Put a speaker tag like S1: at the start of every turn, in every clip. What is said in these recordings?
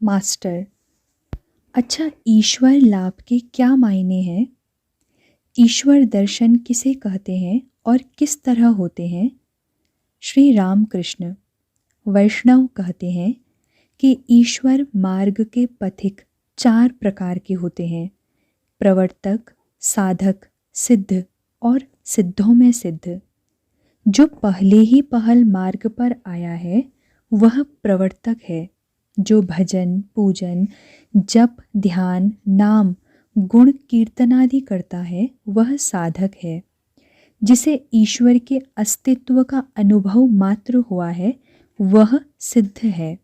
S1: Master, अच्छा ईश्वर लाभ के क्या मायने हैं? ईश्वर दर्शन किसे कहते हैं और किस तरह होते हैं? श्री रामकृष्ण, वैष्णव कहते हैं कि ईश्वर मार्ग के पथिक 4 प्रकार के होते हैं: प्रवर्तक, साधक, सिद्ध और सिद्धों में सिद्ध। जो पहले ही पहल मार्ग पर आया है वह प्रवर्तक है। जो भजन, पूजन, जप, ध्यान, नाम, गुण कीर्तन आदि करता है वह साधक है। जिसे ईश्वर के अस्तित्व का अनुभव मात्र हुआ है वह सिद्ध है।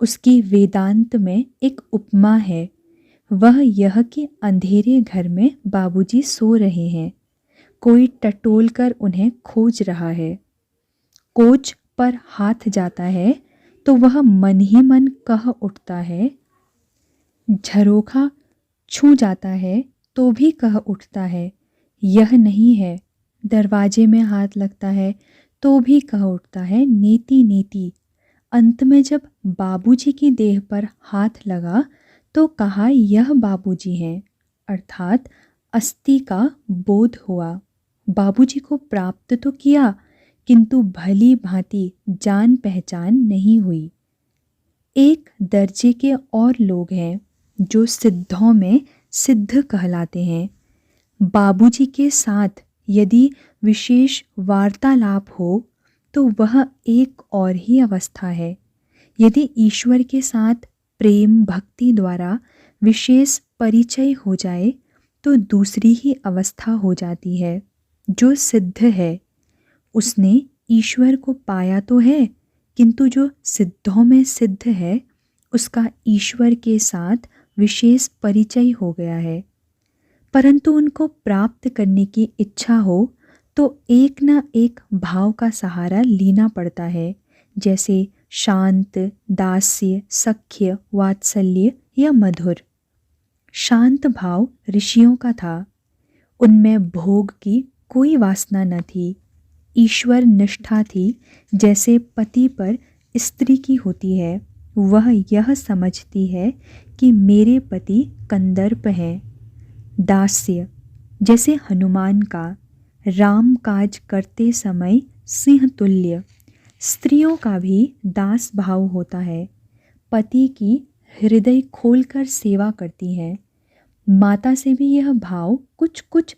S1: उसकी वेदांत में एक उपमा है। वह यह कि अंधेरे घर में बाबूजी सो रहे हैं, कोई टटोल कर उन्हें खोज रहा है। कोच पर हाथ जाता है तो वह मन ही मन कह उठता है, झरोखा छू जाता है तो भी कह उठता है यह नहीं है। दरवाजे में हाथ लगता है तो भी कह उठता है नेति नेति। अंत में जब बाबूजी की देह पर हाथ लगा तो कहा यह बाबूजी हैं, अर्थात अस्थि का बोध हुआ। बाबूजी को प्राप्त तो किया किंतु भली भांति जान पहचान नहीं हुई। एक दर्जे के और लोग हैं जो सिद्धों में सिद्ध कहलाते हैं। बाबूजी के साथ यदि विशेष वार्तालाप हो तो वह एक और ही अवस्था है। यदि ईश्वर के साथ प्रेम भक्ति द्वारा विशेष परिचय हो जाए तो दूसरी ही अवस्था हो जाती है जो सिद्ध है। उसने ईश्वर को पाया तो है किंतु जो सिद्धों में सिद्ध है उसका ईश्वर के साथ विशेष परिचय हो गया है। परंतु उनको प्राप्त करने की इच्छा हो तो एक न एक भाव का सहारा लेना पड़ता है, जैसे शांत, दास्य, सख्य, वात्सल्य या मधुर। शांत भाव ऋषियों का था। उनमें भोग की कोई वासना न थी। ईश्वर निष्ठा थी जैसे पति पर स्त्री की होती है। वह यह समझती है कि मेरे पति कंदर्प हैं। दास्य जैसे हनुमान का, राम काज करते समय सिंह तुल्य। स्त्रियों का भी दास भाव होता है। पति की हृदय खोलकर सेवा करती हैं। माता से भी यह भाव कुछ कुछ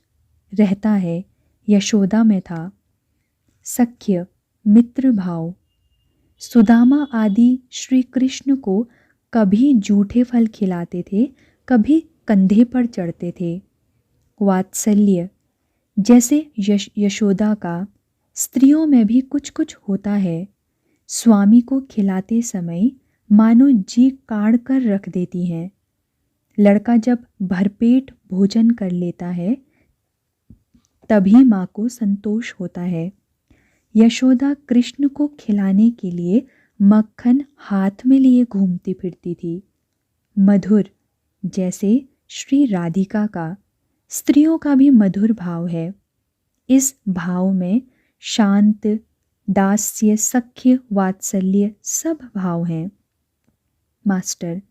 S1: रहता है। यशोदा में था। सख्य मित्र भाव। सुदामा आदि श्री कृष्ण को कभी जूठे फल खिलाते थे, कभी कंधे पर चढ़ते थे। वात्सल्य जैसे यशोदा का, स्त्रियों में भी कुछ कुछ होता है। स्वामी को खिलाते समय मानो जी काढ़ कर रख देती हैं। लड़का जब भरपेट भोजन कर लेता है तभी माँ को संतोष होता है। यशोदा कृष्ण को खिलाने के लिए मक्खन हाथ में लिए घूमती फिरती थी। मधुर जैसे श्री राधिका का। स्त्रियों का भी मधुर भाव है। इस भाव में शांत, दास्य, सख्य, वात्सल्य सब भाव हैं। मास्टर,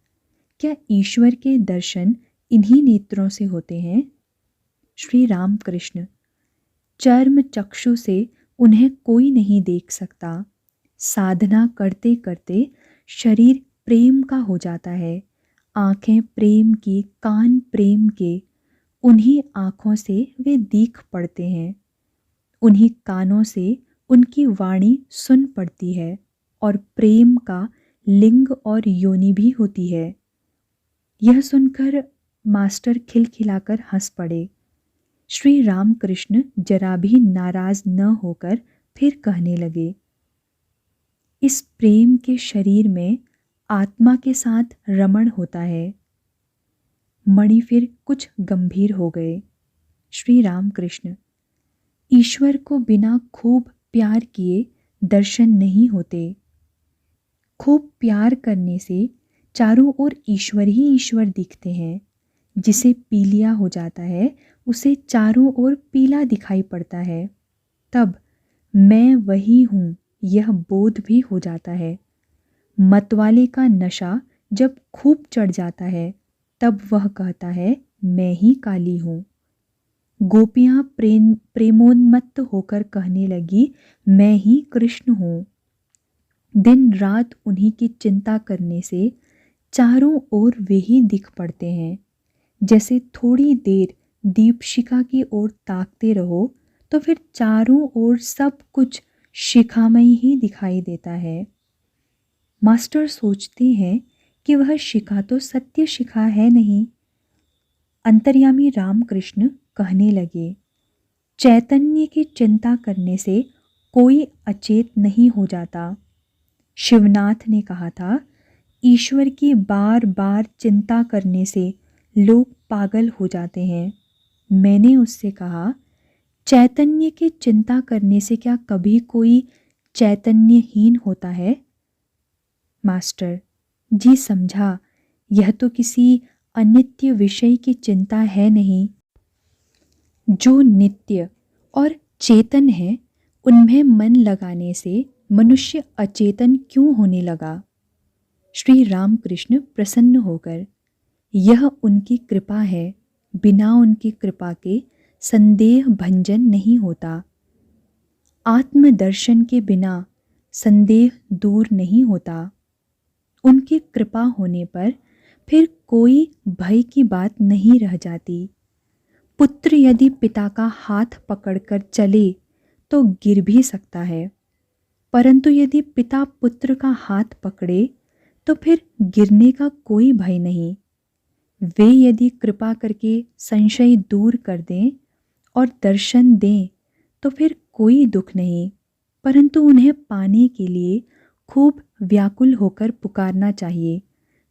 S1: क्या ईश्वर के दर्शन इन्हीं नेत्रों से होते हैं? श्री रामकृष्ण, चर्म चक्षु से उन्हें कोई नहीं देख सकता। साधना करते करते शरीर प्रेम का हो जाता है। आँखें प्रेम की, कान प्रेम के। उन्हीं आँखों से वे दीख पड़ते हैं। उन्हीं कानों से उनकी वाणी सुन पड़ती है और प्रेम का लिंग और योनि भी होती है। यह सुनकर मास्टर खिलखिलाकर हंस पड़े। श्री रामकृष्ण जरा भी नाराज न होकर फिर कहने लगे, इस प्रेम के शरीर में आत्मा के साथ रमण होता है। मणि फिर कुछ गंभीर हो गए। श्री रामकृष्ण, ईश्वर को बिना खूब प्यार किए दर्शन नहीं होते। खूब प्यार करने से चारों ओर ईश्वर ही ईश्वर दिखते हैं। जिसे पीलिया हो जाता है उसे चारों ओर पीला दिखाई पड़ता है। तब मैं वही हूँ यह बोध भी हो जाता है। मतवाले का नशा जब खूब चढ़ जाता है तब वह कहता है मैं ही काली हूँ। गोपियाँ प्रेमोन्मत्त होकर कहने लगी मैं ही कृष्ण हूँ। दिन रात उन्हीं की चिंता करने से चारों ओर वे ही दिख पड़ते हैं। जैसे थोड़ी देर दीपशिखा की ओर ताकते रहो तो फिर चारों ओर सब कुछ शिखामय ही दिखाई देता है। मास्टर सोचते हैं कि वह शिखा तो सत्य शिखा है नहीं। अंतर्यामी रामकृष्ण कहने लगे चैतन्य की चिंता करने से कोई अचेत नहीं हो जाता। शिवनाथ ने कहा था ईश्वर की बार बार चिंता करने से लोग पागल हो जाते हैं। मैंने उससे कहा चैतन्य की चिंता करने से क्या कभी कोई चैतन्यहीन होता है? मास्टर जी समझा, यह तो किसी अनित्य विषय की चिंता है नहीं। जो नित्य और चेतन है उनमें मन लगाने से मनुष्य अचेतन क्यों होने लगा? श्री रामकृष्ण प्रसन्न होकर यह उनकी कृपा है, बिना उनकी कृपा के संदेह भंजन नहीं होता। आत्मदर्शन के बिना संदेह दूर नहीं होता। उनकी कृपा होने पर फिर कोई भय की बात नहीं रह जाती। पुत्र यदि पिता का हाथ पकड़कर चले तो गिर भी सकता है, परंतु यदि पिता पुत्र का हाथ पकड़े तो फिर गिरने का कोई भय नहीं। वे यदि कृपा करके संशय दूर कर दें और दर्शन दें तो फिर कोई दुख नहीं, परंतु उन्हें पाने के लिए खूब व्याकुल होकर पुकारना चाहिए,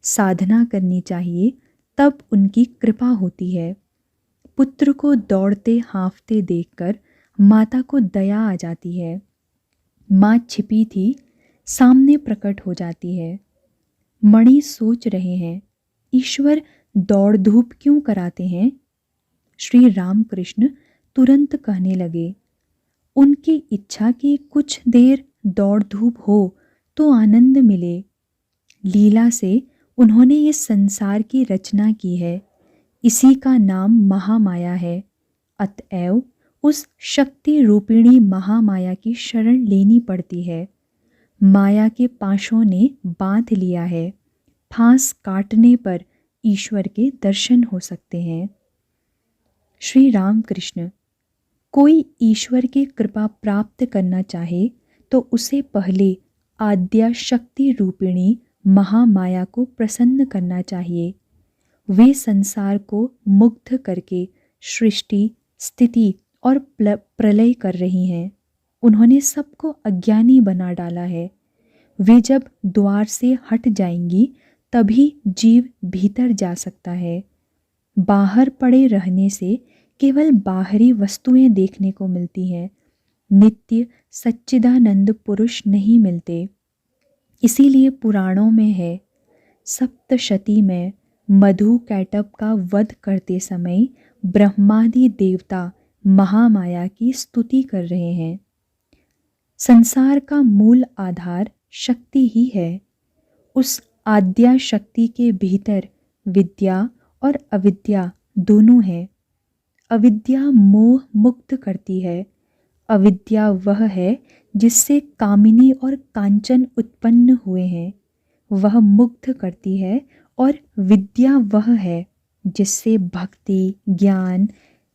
S1: साधना करनी चाहिए, तब उनकी कृपा होती है। पुत्र को दौड़ते हाँफते देखकर माता को दया आ जाती है। माँ छिपी थी, सामने प्रकट हो जाती है। मणि सोच रहे हैं ईश्वर दौड़ धूप क्यों कराते हैं? श्री रामकृष्ण तुरंत कहने लगे उनकी इच्छा कि कुछ देर दौड़ धूप हो तो आनंद मिले। लीला से उन्होंने इस संसार की रचना की है, इसी का नाम महामाया है। अतएव उस शक्ति रूपिणी महामाया की शरण लेनी पड़ती है। माया के पाशों ने बांध लिया है, फांस काटने पर ईश्वर के दर्शन हो सकते हैं। श्री रामकृष्ण कोई ईश्वर की कृपा प्राप्त करना चाहे तो उसे पहले आद्या शक्ति रूपिणी महामाया को प्रसन्न करना चाहिए। वे संसार को मुग्ध करके सृष्टि, स्थिति और प्रलय कर रही हैं। उन्होंने सबको अज्ञानी बना डाला है। वे जब द्वार से हट जाएंगी तभी जीव भीतर जा सकता है। बाहर पड़े रहने से केवल बाहरी वस्तुएं देखने को मिलती हैं, नित्य सच्चिदानंद पुरुष नहीं मिलते। इसीलिए पुराणों में है, सप्तशती में मधु कैटभ का वध करते समय ब्रह्मादि देवता महामाया की स्तुति कर रहे हैं। संसार का मूल आधार शक्ति ही है। उस आद्या शक्ति के भीतर विद्या और अविद्या दोनों है। अविद्या मोह मुक्त करती है। अविद्या वह है जिससे कामिनी और कांचन उत्पन्न हुए हैं, वह मुग्ध करती है, और विद्या वह है जिससे भक्ति, ज्ञान,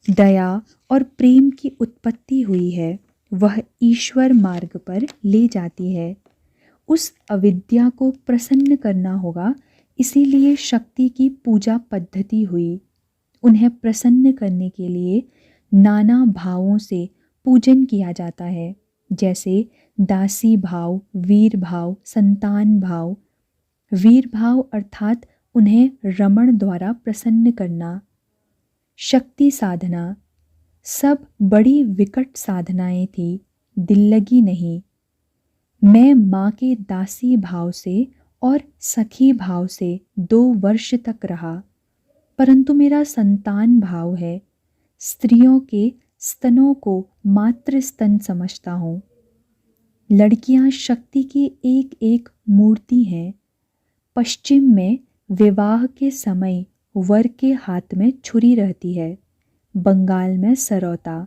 S1: दया और प्रेम की उत्पत्ति हुई है, वह ईश्वर मार्ग पर ले जाती है। उस अविद्या को प्रसन्न करना होगा, इसीलिए शक्ति की पूजा पद्धति हुई। उन्हें प्रसन्न करने के लिए नाना भावों से पूजन किया जाता है, जैसे दासी भाव, वीर भाव, संतान भाव। वीर भाव अर्थात उन्हें रमण द्वारा प्रसन्न करना। शक्ति साधना सब बड़ी विकट साधनाएं थी, दिल लगी नहीं। मैं माँ के दासी भाव से और सखी भाव से 2 वर्ष तक रहा, परंतु मेरा संतान भाव है। स्त्रियों के स्तनों को मातृ स्तन समझता हूँ। लड़कियाँ शक्ति की एक एक मूर्ति हैं। पश्चिम में विवाह के समय वर के हाथ में छुरी रहती है, बंगाल में सरौता,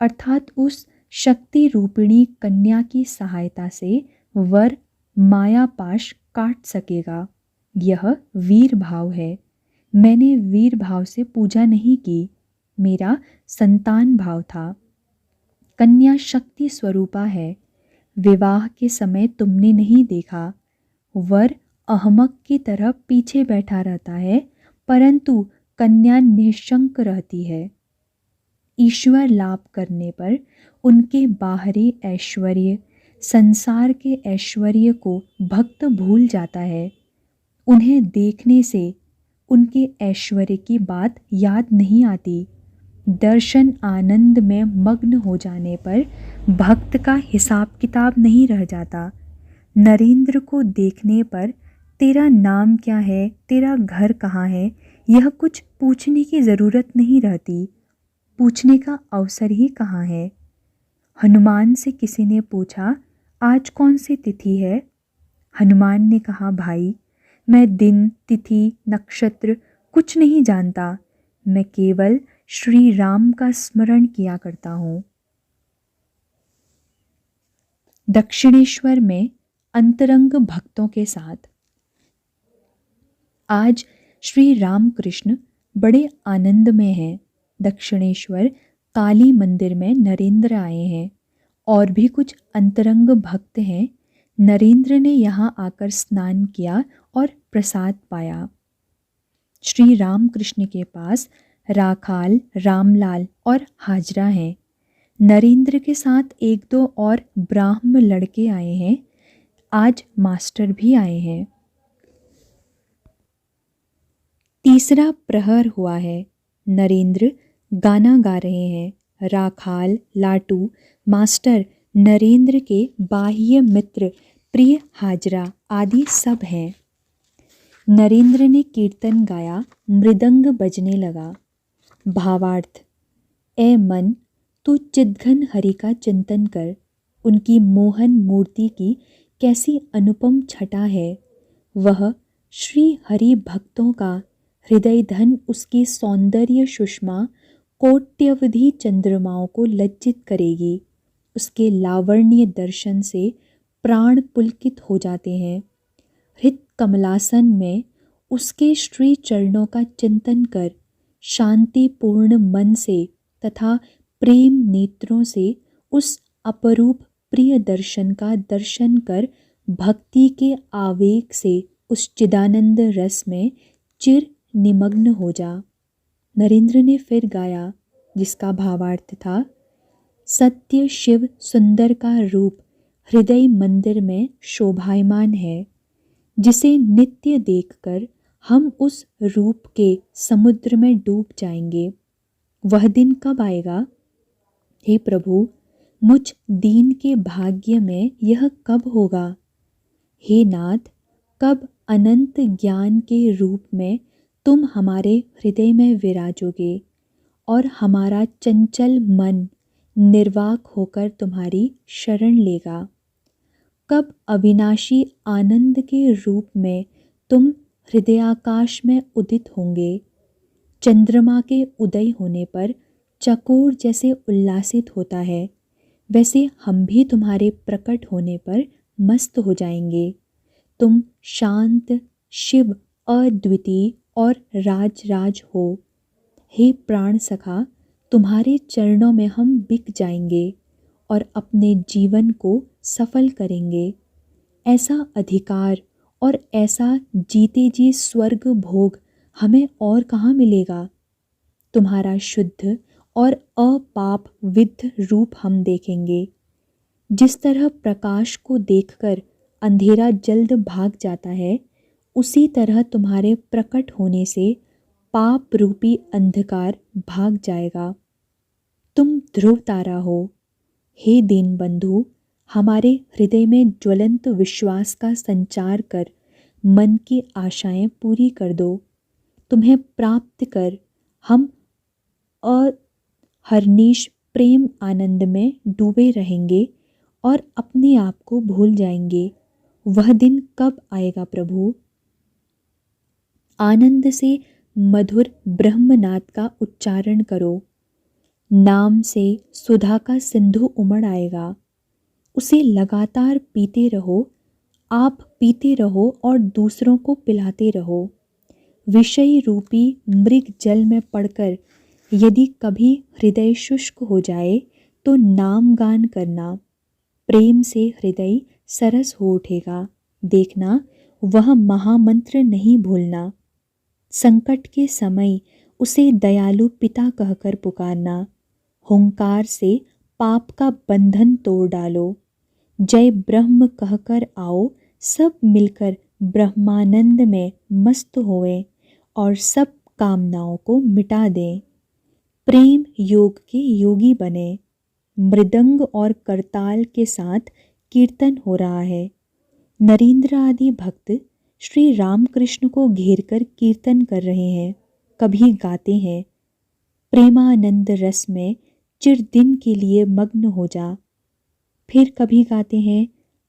S1: अर्थात उस शक्ति रूपिणी कन्या की सहायता से वर मायापाश काट सकेगा। यह वीर भाव है। मैंने वीर भाव से पूजा नहीं की, मेरा संतान भाव था। कन्या शक्ति स्वरूपा है। विवाह के समय तुमने नहीं देखा, वर अहमक की तरह पीछे बैठा रहता है, परंतु कन्या निशंक रहती है। ईश्वर लाभ करने पर उनके बाहरी ऐश्वर्य, संसार के ऐश्वर्य को भक्त भूल जाता है। उन्हें देखने से उनके ऐश्वर्य की बात याद नहीं आती। दर्शन आनंद में मग्न हो जाने पर भक्त का हिसाब किताब नहीं रह जाता। नरेंद्र को देखने पर तेरा नाम क्या है, तेरा घर कहाँ है, यह कुछ पूछने की ज़रूरत नहीं रहती। पूछने का अवसर ही कहाँ है। हनुमान से किसी ने पूछा, आज कौन सी तिथि है? हनुमान ने कहा, भाई मैं दिन, तिथि, नक्षत्र कुछ नहीं जानता, मैं केवल श्री राम का स्मरण किया करता हूँ। दक्षिणेश्वर में अंतरंग भक्तों के साथ। आज श्री रामकृष्ण बड़े आनंद में हैं। दक्षिणेश्वर काली मंदिर में नरेंद्र आए हैं और भी कुछ अंतरंग भक्त हैं। नरेंद्र ने यहाँ आकर स्नान किया और प्रसाद पाया। श्री रामकृष्ण के पास राखाल, रामलाल और हाजरा हैं। नरेंद्र के साथ एक दो और ब्राह्म लड़के आए हैं। आज मास्टर भी आए हैं। तीसरा प्रहर हुआ है। नरेंद्र गाना गा रहे हैं। राखाल, लाटू, मास्टर, नरेंद्र के बाह्य मित्र, प्रिय हाजरा आदि सब हैं। नरेंद्र ने कीर्तन गाया, मृदंग बजने लगा। भावार्थ: ए मन, तू चिद्घन हरि का चिंतन कर। उनकी मोहन मूर्ति की कैसी अनुपम छटा है। वह श्री हरि भक्तों का हृदय धन, उसकी सौंदर्य सुषमा कोट्यवधि चंद्रमाओं को लज्जित करेगी। उसके लावण्य दर्शन से प्राण पुलकित हो जाते हैं। हृत कमलासन में उसके श्री चरणों का चिंतन कर शांतिपूर्ण मन से तथा प्रेम नेत्रों से उस अपरूप प्रिय दर्शन का दर्शन कर भक्ति के आवेग से उस चिदानंद रस में चिर निमग्न हो जा। नरेंद्र ने फिर गाया, जिसका भावार्थ था, सत्य शिव सुंदर का रूप हृदय मंदिर में शोभायमान है, जिसे नित्य देखकर हम उस रूप के समुद्र में डूब जाएंगे। वह दिन कब आएगा? हे प्रभु, मुझ दीन के भाग्य में यह कब होगा? हे नाथ, कब अनंत ज्ञान के रूप में तुम हमारे हृदय में विराजोगे और हमारा चंचल मन निर्वाक होकर तुम्हारी शरण लेगा? कब अविनाशी आनंद के रूप में तुम हृदयाकाश में उदित होंगे? चंद्रमा के उदय होने पर चकोर जैसे उल्लासित होता है, वैसे हम भी तुम्हारे प्रकट होने पर मस्त हो जाएंगे। तुम शांत, शिव, अद्वितीय और राज हो। हे प्राण सखा, तुम्हारे चरणों में हम बिक जाएंगे और अपने जीवन को सफल करेंगे। ऐसा अधिकार और ऐसा जीते जी स्वर्ग भोग हमें और कहाँ मिलेगा? तुम्हारा शुद्ध और अपाप विद्ध रूप हम देखेंगे। जिस तरह प्रकाश को देखकर अंधेरा जल्द भाग जाता है, उसी तरह तुम्हारे प्रकट होने से पाप रूपी अंधकार भाग जाएगा। तुम ध्रुव तारा हो। हे दीन बंधु, हमारे हृदय में ज्वलंत विश्वास का संचार कर मन की आशाएं पूरी कर दो। तुम्हें प्राप्त कर हम अहर्निश प्रेम आनंद में डूबे रहेंगे और अपने आप को भूल जाएंगे। वह दिन कब आएगा प्रभु? आनंद से मधुर ब्रह्मनाद का उच्चारण करो। नाम से सुधा का सिंधु उमड़ आएगा। उसे लगातार पीते रहो, आप पीते रहो और दूसरों को पिलाते रहो। विषय रूपी मृग जल में पड़कर यदि कभी हृदय शुष्क हो जाए तो नाम गान करना, प्रेम से हृदय सरस हो उठेगा। देखना, वह महामंत्र नहीं भूलना। संकट के समय उसे दयालु पिता कहकर पुकारना। हुंकार से पाप का बंधन तोड़ डालो। जय ब्रह्म कहकर आओ, सब मिलकर ब्रह्मानंद में मस्त होएं और सब कामनाओं को मिटा दें। प्रेम योग के योगी बने। मृदंग और करताल के साथ कीर्तन हो रहा है। नरेंद्र आदि भक्त श्री रामकृष्ण को घेरकर कीर्तन कर रहे हैं। कभी गाते हैं, प्रेमानंद रस में चिरदिन के लिए मग्न हो जा। फिर कभी गाते हैं,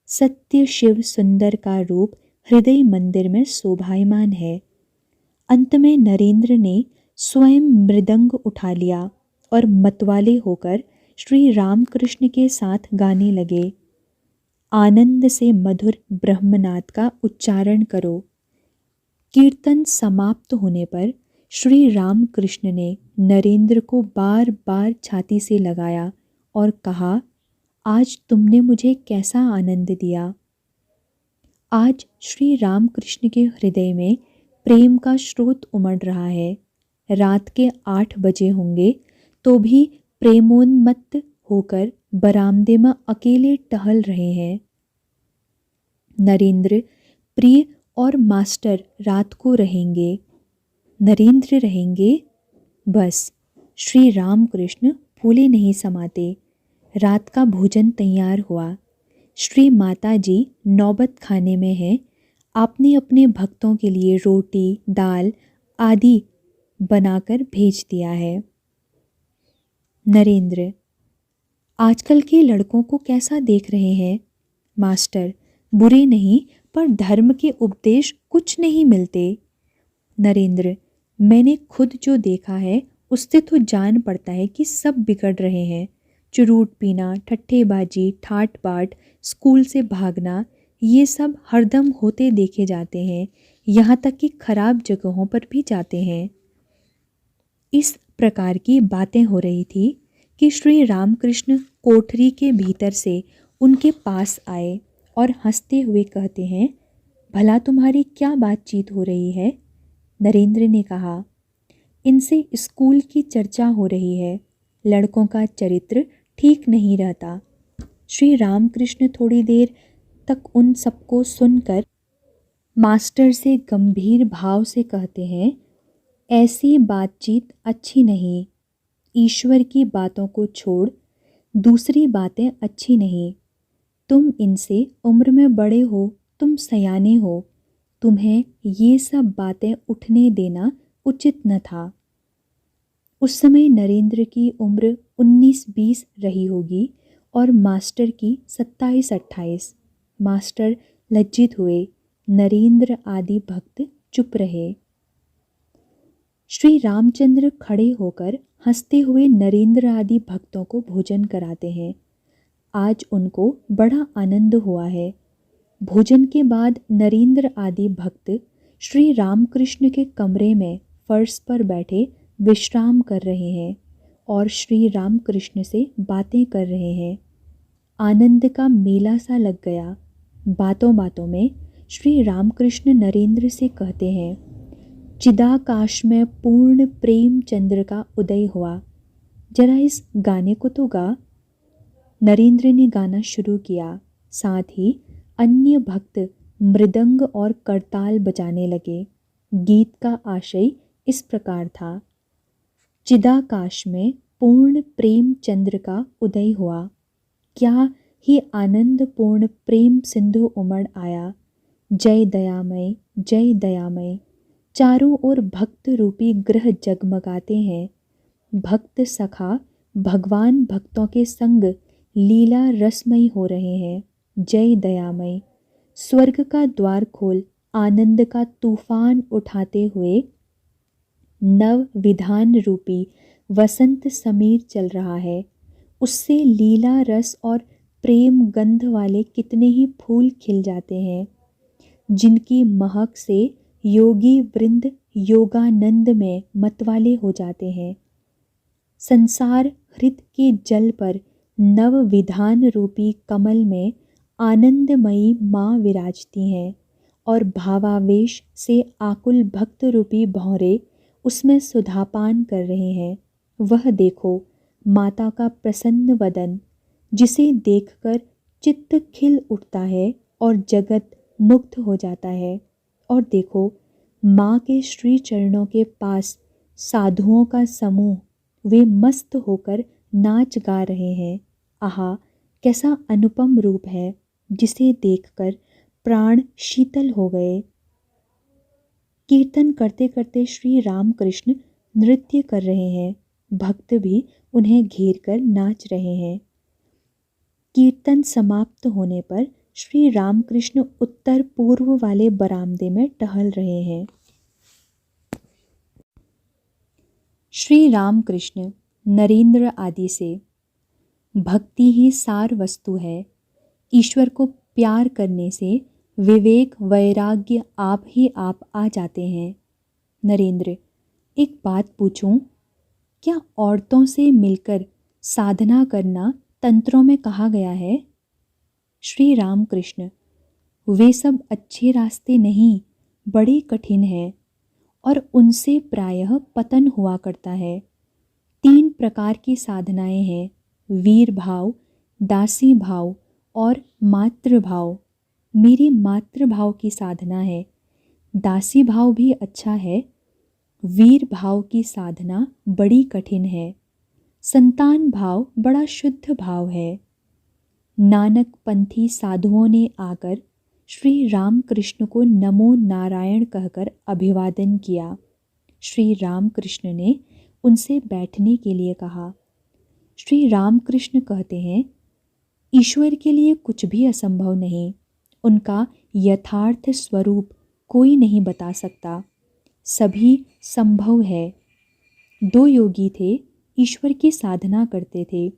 S1: सत्य शिव सुंदर का रूप हृदय मंदिर में शोभायमान है। अंत में नरेंद्र ने स्वयं मृदंग उठा लिया और मतवाले होकर श्री रामकृष्ण के साथ गाने लगे। आनंद से मधुर ब्रह्मनाद का उच्चारण करो। कीर्तन समाप्त होने पर श्री रामकृष्ण ने नरेंद्र को बार बार छाती से लगाया और कहा, आज तुमने मुझे कैसा आनंद दिया। आज श्री रामकृष्ण के हृदय में प्रेम का स्रोत उमड़ रहा है। रात के 8 बजे होंगे तो भी प्रेमोन्मत्त होकर बरामदे में अकेले टहल रहे हैं। नरेंद्र प्रिय और मास्टर रात को रहेंगे। नरेंद्र रहेंगे। बस श्री रामकृष्ण फूले नहीं समाते। रात का भोजन तैयार हुआ। श्री माता जी नौबत खाने में हैं। आपने अपने भक्तों के लिए रोटी, दाल आदि बनाकर भेज दिया है। नरेंद्र, आजकल के लड़कों को कैसा देख रहे हैं? मास्टर, बुरे नहीं, पर धर्म के उपदेश कुछ नहीं मिलते। नरेंद्र, मैंने खुद जो देखा है उससे तो जान पड़ता है कि सब बिगड़ रहे हैं। चुरूट पीना, ठट्ठेबाजी, ठाट बाट, स्कूल से भागना, ये सब हरदम होते देखे जाते हैं। यहाँ तक कि खराब जगहों पर भी जाते हैं। इस प्रकार की बातें हो रही थी कि श्री रामकृष्ण कोठरी के भीतर से उनके पास आए और हंसते हुए कहते हैं, भला तुम्हारी क्या बातचीत हो रही है? नरेंद्र ने कहा, इनसे स्कूल की चर्चा हो रही है। लड़कों का चरित्र ठीक नहीं रहता। श्री रामकृष्ण थोड़ी देर तक उन सबको सुनकर मास्टर से गंभीर भाव से कहते हैं, ऐसी बातचीत अच्छी नहीं। ईश्वर की बातों को छोड़ दूसरी बातें अच्छी नहीं। तुम इनसे उम्र में बड़े हो, तुम सयाने हो, तुम्हें ये सब बातें उठने देना उचित न था। उस समय नरेंद्र की उम्र 19-20 रही होगी और मास्टर की 27-28। मास्टर लज्जित हुए। नरेंद्र आदि भक्त चुप रहे। श्री रामचंद्र खड़े होकर हंसते हुए नरेंद्र आदि भक्तों को भोजन कराते हैं। आज उनको बड़ा आनंद हुआ है। भोजन के बाद नरेंद्र आदि भक्त श्री रामकृष्ण के कमरे में फर्श पर बैठे विश्राम कर रहे हैं और श्री रामकृष्ण से बातें कर रहे हैं। आनंद का मेला सा लग गया। बातों बातों में श्री रामकृष्ण नरेंद्र से कहते हैं, चिदाकाश में पूर्ण प्रेम चंद्र का उदय हुआ। जरा इस गाने को तो गा। नरेंद्र ने गाना शुरू किया। साथ ही अन्य भक्त मृदंग और करताल बजाने लगे। गीत का आशय इस प्रकार था, चिदाकाश में पूर्ण प्रेम चंद्र का उदय हुआ। क्या ही आनंद पूर्ण प्रेम सिंधु उमड़ आया। जय दयामय, जय दयामय। चारों ओर भक्त रूपी ग्रह जगमगाते हैं। भक्त सखा भगवान भक्तों के संग लीला रसमयी हो रहे हैं। जय दयामय। स्वर्ग का द्वार खोल, आनंद का तूफान उठाते हुए नव विधान रूपी वसंत समीर चल रहा है। उससे लीला रस और प्रेम गंध वाले कितने ही फूल खिल जाते हैं, जिनकी महक से योगी वृंद योगानंद में मतवाले हो जाते हैं। संसार हृद के जल पर नव विधान रूपी कमल में आनंदमयी माँ विराजती हैं और भावावेश से आकुल भक्त रूपी भौरे उसमें सुधापान कर रहे हैं। वह देखो माता का प्रसन्न वदन, जिसे देखकर चित्त खिल उठता है और जगत मुग्ध हो जाता है। और देखो माँ के श्री चरणों के पास साधुओं का समूह, वे मस्त होकर नाच गा रहे हैं। आहा, कैसा अनुपम रूप है, जिसे देखकर प्राण शीतल हो गए। कीर्तन करते करते श्री रामकृष्ण नृत्य कर रहे हैं। भक्त भी उन्हें घेर कर नाच रहे हैं। कीर्तन समाप्त होने पर श्री रामकृष्ण उत्तर पूर्व वाले बरामदे में टहल रहे हैं। श्री रामकृष्ण नरेंद्र आदि से, भक्ति ही सार वस्तु है। ईश्वर को प्यार करने से विवेक वैराग्य आप ही आप आ जाते हैं। नरेंद्र, एक बात पूछूं, क्या औरतों से मिलकर साधना करना तंत्रों में कहा गया है? श्री रामकृष्ण, वे सब अच्छे रास्ते नहीं, बड़े कठिन हैं और उनसे प्रायः पतन हुआ करता है। 3 प्रकार की साधनाएं हैं, वीर भाव, दासी भाव और मातृभाव। मेरी मातृभाव की साधना है। दासी भाव भी अच्छा है, वीर भाव की साधना बड़ी कठिन है। संतान भाव बड़ा शुद्ध भाव है। नानक पंथी साधुओं ने आकर श्री रामकृष्ण को नमो नारायण कहकर अभिवादन किया। श्री रामकृष्ण ने उनसे बैठने के लिए कहा। श्री रामकृष्ण कहते हैं, ईश्वर के लिए कुछ भी असंभव नहीं। उनका यथार्थ स्वरूप कोई नहीं बता सकता, सभी संभव है। 2 योगी थे, ईश्वर की साधना करते थे।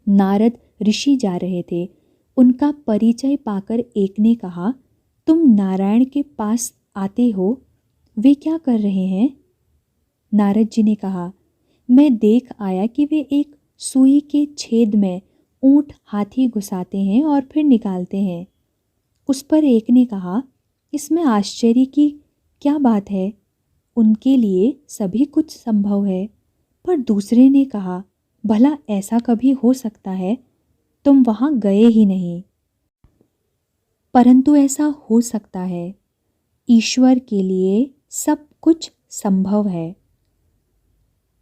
S1: नारद ऋषि जा रहे थे। उनका परिचय पाकर एक ने कहा, तुम नारायण के पास आते हो, वे क्या कर रहे हैं? नारद जी ने कहा, मैं देख आया कि वे एक सुई के छेद में ऊंट हाथी घुसाते हैं और फिर निकालते हैं। उस पर एक ने कहा, इसमें आश्चर्य की क्या बात है, उनके लिए सभी कुछ संभव है। पर दूसरे ने कहा, भला ऐसा कभी हो सकता है? तुम वहाँ गए ही नहीं। परंतु ऐसा हो सकता है। ईश्वर के लिए सब कुछ संभव है।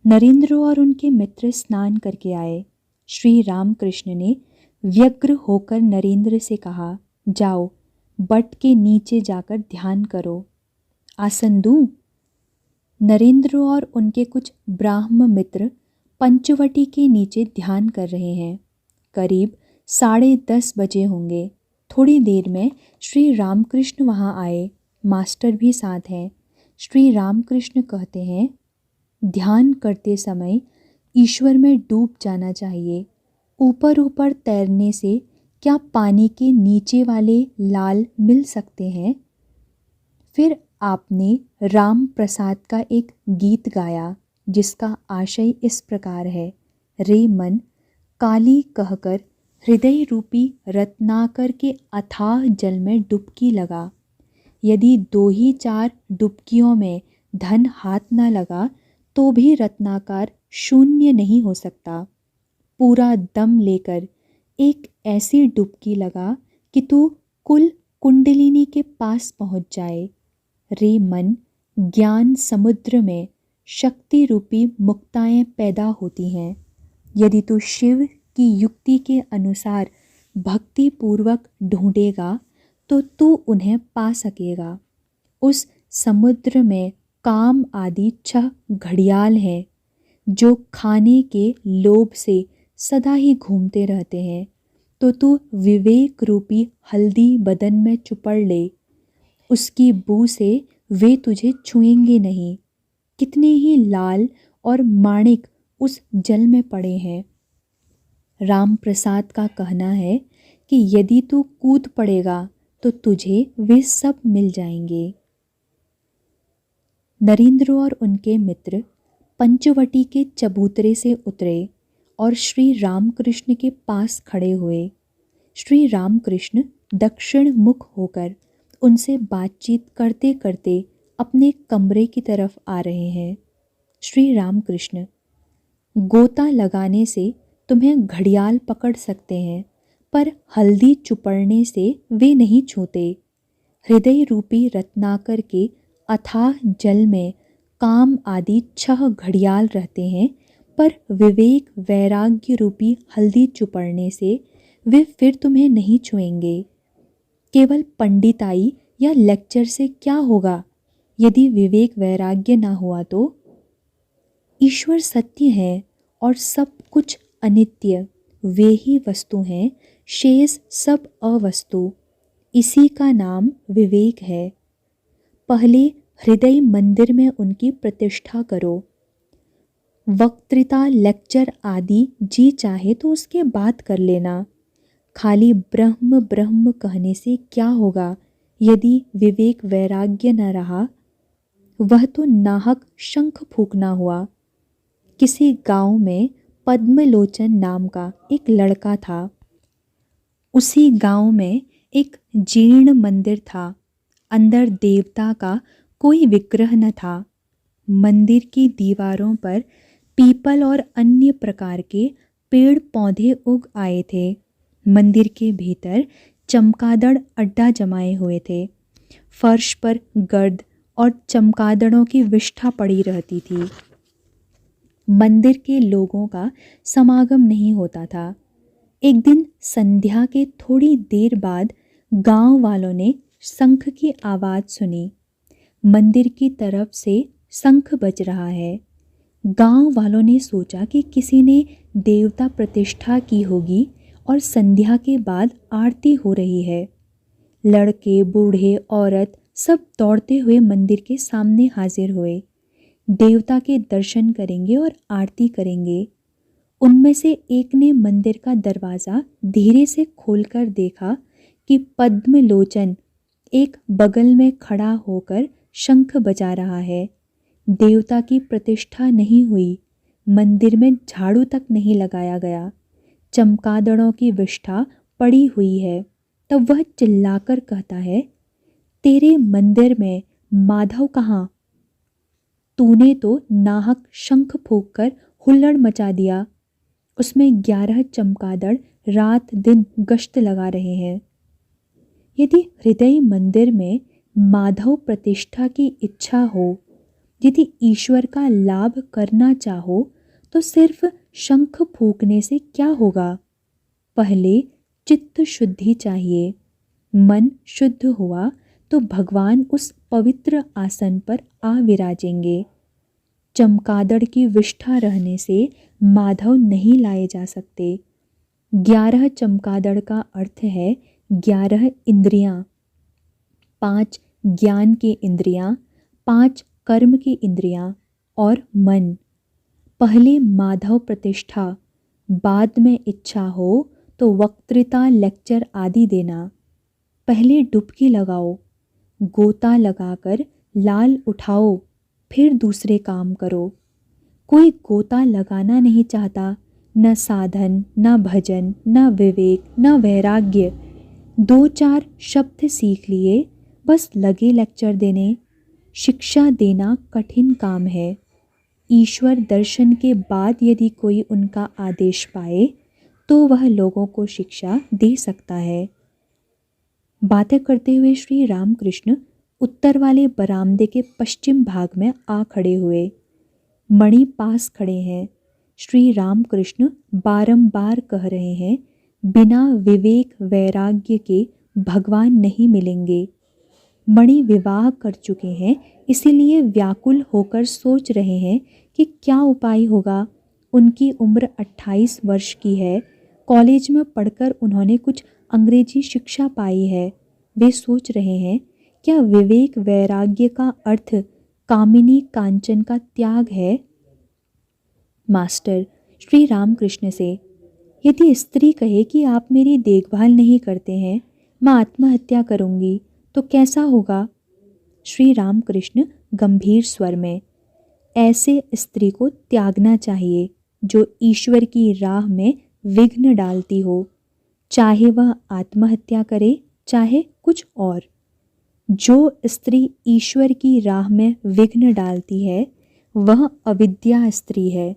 S1: नरेंद्र और उनके मित्र स्नान करके आए। श्री रामकृष्ण ने व्यग्र होकर नरेंद्र से कहा, जाओ बट के नीचे जाकर ध्यान करो। आसन दूं? नरेंद्र और उनके कुछ ब्राह्म मित्र पंचवटी के नीचे ध्यान कर रहे हैं। करीब 10:30 बजे होंगे। थोड़ी देर में श्री रामकृष्ण वहाँ आए। मास्टर भी साथ हैं। श्री रामकृष्ण कहते हैं, ध्यान करते समय ईश्वर में डूब जाना चाहिए। ऊपर ऊपर तैरने से क्या पानी के नीचे वाले लाल मिल सकते हैं? फिर आपने राम प्रसाद का एक गीत गाया, जिसका आशय इस प्रकार है, रे मन काली कहकर हृदय रूपी रत्नाकर के अथाह जल में डुबकी लगा। यदि 2 ही 4 डुबकियों में धन हाथ न लगा तो भी रत्नाकार शून्य नहीं हो सकता। पूरा दम लेकर एक ऐसी डुबकी लगा कि तू कुल कुंडलिनी के पास पहुंच जाए। रे मन, ज्ञान समुद्र में शक्ति रूपी मुक्ताएं पैदा होती हैं। यदि तू शिव की युक्ति के अनुसार भक्ति पूर्वक ढूंढेगा तो तू उन्हें पा सकेगा। उस समुद्र में काम आदि 6 घड़ियाल हैं, जो खाने के लोभ से सदा ही घूमते रहते हैं। तो तू विवेक रूपी हल्दी बदन में चुपड़ ले, उसकी बू से वे तुझे छुएंगे नहीं। कितने ही लाल और माणिक उस जल में पड़े हैं। राम प्रसाद का कहना है कि यदि तू कूद पड़ेगा तो तुझे वे सब मिल जाएंगे। नरेंद्र और उनके मित्र पंचवटी के चबूतरे से उतरे और श्री रामकृष्ण के पास खड़े हुए। श्री रामकृष्ण दक्षिण मुख होकर उनसे बातचीत करते करते अपने कमरे की तरफ आ रहे हैं। श्री रामकृष्ण, गोता लगाने से तुम्हें घड़ियाल पकड़ सकते हैं, पर हल्दी चुपड़ने से वे नहीं छूते। हृदय रूपी रत्नाकर के अथाह जल में काम आदि 6 घड़ियाल रहते हैं, पर विवेक वैराग्य रूपी हल्दी चुपड़ने से वे फिर तुम्हें नहीं छुएंगे। केवल पंडिताई या लेक्चर से क्या होगा यदि विवेक वैराग्य ना हुआ तो? ईश्वर सत्य है और सब कुछ अनित्य, वे ही वस्तु हैं, शेष सब अवस्तु। इसी का नाम विवेक है। पहले हृदय मंदिर में उनकी प्रतिष्ठा करो। वक्तृता, लेक्चर आदि जी चाहे तो उसके बाद कर लेना। खाली ब्रह्म ब्रह्म कहने से क्या होगा यदि विवेक वैराग्य न रहा? वह तो नाहक शंख फूकना हुआ। किसी गांव में पद्मलोचन नाम का एक लड़का था। उसी गांव में एक जीर्ण मंदिर था। अंदर देवता का कोई विग्रह न था। मंदिर की दीवारों पर पीपल और अन्य प्रकार के पेड़ पौधे उग आए थे। मंदिर के भीतर चमगादड़ अड्डा जमाए हुए थे। फर्श पर गर्द और चमगादड़ों की विष्ठा पड़ी रहती थी। मंदिर के लोगों का समागम नहीं होता था। एक दिन संध्या के थोड़ी देर बाद गांव वालों ने शंख की आवाज़ सुनी। मंदिर की तरफ से शंख बज रहा है। गांव वालों ने सोचा कि किसी ने देवता प्रतिष्ठा की होगी और संध्या के बाद आरती हो रही है। लड़के, बूढ़े, औरत सब दौड़ते हुए मंदिर के सामने हाजिर हुए। देवता के दर्शन करेंगे और आरती करेंगे। उनमें से एक ने मंदिर का दरवाज़ा धीरे से खोलकर देखा कि पद्मलोचन एक बगल में खड़ा होकर शंख बजा रहा है। देवता की प्रतिष्ठा नहीं हुई। मंदिर में झाड़ू तक नहीं लगाया गया। चमगादड़ों की विष्ठा पड़ी हुई है। तब वह चिल्लाकर कहता है, तेरे मंदिर में माधव कहाँ? तूने तो नाहक शंख फूंककर हुल्लड़ मचा दिया। उसमें 11 चमगादड़ रात दिन गश्त लगा रहे हैं। यदि हृदय मंदिर में माधव प्रतिष्ठा की इच्छा हो, यदि ईश्वर का लाभ करना चाहो, तो सिर्फ शंख फूंकने से क्या होगा? पहले चित्त शुद्धि चाहिए। मन शुद्ध हुआ तो भगवान उस पवित्र आसन पर आ विराजेंगे। चमगादड़ की विष्ठा रहने से माधव नहीं लाए जा सकते। 11 चमगादड़ का अर्थ है 11 इंद्रियां। 5 ज्ञान की इंद्रियां, 5 कर्म की इंद्रियां और मन। पहले माधव प्रतिष्ठा, बाद में इच्छा हो तो वक्तृता, लेक्चर आदि देना। पहले डुबकी लगाओ, गोता लगाकर लाल उठाओ, फिर दूसरे काम करो। कोई गोता लगाना नहीं चाहता। न साधन, न भजन, न विवेक, न वैराग्य। 2-4 शब्द सीख लिए, बस लगे लेक्चर देने। शिक्षा देना कठिन काम है। ईश्वर दर्शन के बाद यदि कोई उनका आदेश पाए तो वह लोगों को शिक्षा दे सकता है। बातें करते हुए श्री रामकृष्ण उत्तर वाले बरामदे के पश्चिम भाग में आ खड़े हुए। मणि पास खड़े हैं। श्री रामकृष्ण बारंबार कह रहे हैं, बिना विवेक वैराग्य के भगवान नहीं मिलेंगे। मणि विवाह कर चुके हैं, इसीलिए व्याकुल होकर सोच रहे हैं कि क्या उपाय होगा। उनकी उम्र 28 वर्ष की है। कॉलेज में पढ़कर उन्होंने कुछ अंग्रेजी शिक्षा पाई है। वे सोच रहे हैं क्या विवेक वैराग्य का अर्थ कामिनी कांचन का त्याग है? मास्टर श्री रामकृष्ण से, यदि स्त्री कहे कि आप मेरी देखभाल नहीं करते हैं, मैं आत्महत्या करूंगी, तो कैसा होगा? श्री रामकृष्ण गंभीर स्वर में, ऐसे स्त्री को त्यागना चाहिए जो ईश्वर की राह में विघ्न डालती हो, चाहे वह आत्महत्या करे चाहे कुछ और। जो स्त्री ईश्वर की राह में विघ्न डालती है वह अविद्या स्त्री है।